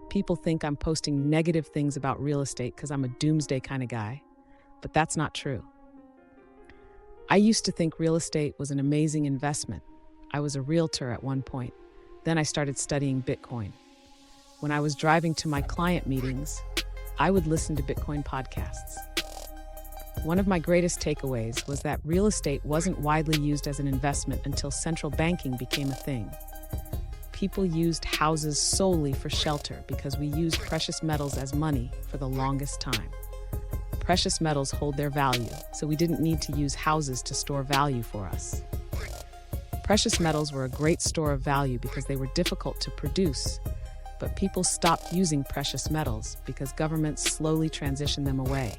People think I'm posting negative things about real estate because I'm a doomsday kind of guy, but that's not true. I used to think real estate was an amazing investment. I was a realtor at one point. Then I started studying Bitcoin. When I was driving to my client meetings, I would listen to Bitcoin podcasts. One of my greatest takeaways was that real estate wasn't widely used as an investment until central banking became a thing. People used houses solely for shelter because we used precious metals as money for the longest time. Precious metals hold their value, so we didn't need to use houses to store value for us. Precious metals were a great store of value because they were difficult to produce, but people stopped using precious metals because governments slowly transitioned them away.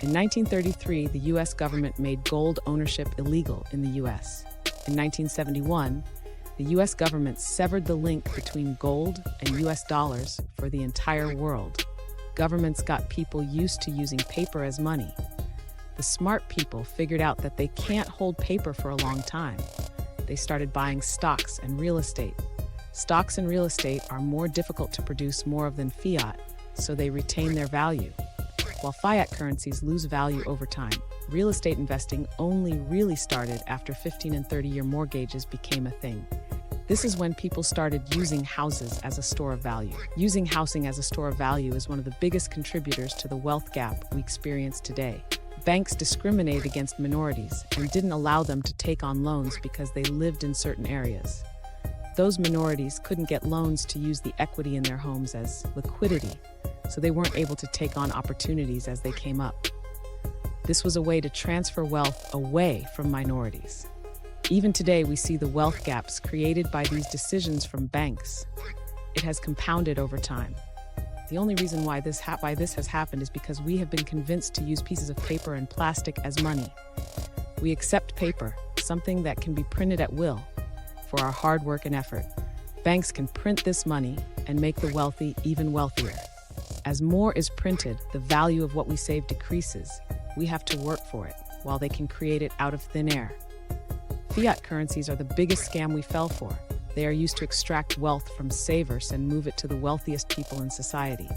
In 1933, the U.S. government made gold ownership illegal in the U.S. In 1971, the U.S. government severed the link between gold and U.S. dollars for the entire world. Governments got people used to using paper as money. The smart people figured out that they can't hold paper for a long time. They started buying stocks and real estate. Stocks and real estate are more difficult to produce more of than fiat, so they retain their value. While fiat currencies lose value over time, real estate investing only really started after 15 and 30-year mortgages became a thing. This is when people started using houses as a store of value. Using housing as a store of value is one of the biggest contributors to the wealth gap we experience today. Banks discriminated against minorities and didn't allow them to take on loans because they lived in certain areas. Those minorities couldn't get loans to use the equity in their homes as liquidity, so they weren't able to take on opportunities as they came up. This was a way to transfer wealth away from minorities. Even today, we see the wealth gaps created by these decisions from banks. It has compounded over time. The only reason why this has happened is because we have been convinced to use pieces of paper and plastic as money. We accept paper, something that can be printed at will, for our hard work and effort. Banks can print this money and make the wealthy even wealthier. As more is printed, the value of what we save decreases. We have to work for it, while they can create it out of thin air. Fiat currencies are the biggest scam we fell for. They are used to extract wealth from savers and move it to the wealthiest people in society.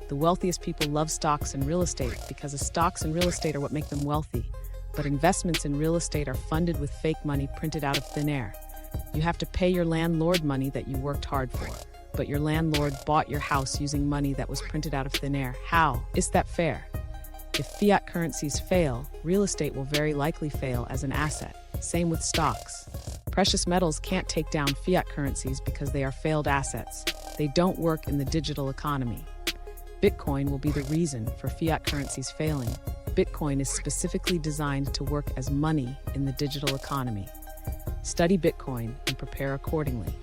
The wealthiest people love stocks and real estate because the stocks and real estate are what make them wealthy. But investments in real estate are funded with fake money printed out of thin air. You have to pay your landlord money that you worked hard for. But your landlord bought your house using money that was printed out of thin air. How? Is that fair? If fiat currencies fail, real estate will very likely fail as an asset. Same with stocks. Precious metals can't take down fiat currencies because they are failed assets. They don't work in the digital economy. Bitcoin will be the reason for fiat currencies failing. Bitcoin is specifically designed to work as money in the digital economy. Study Bitcoin and prepare accordingly.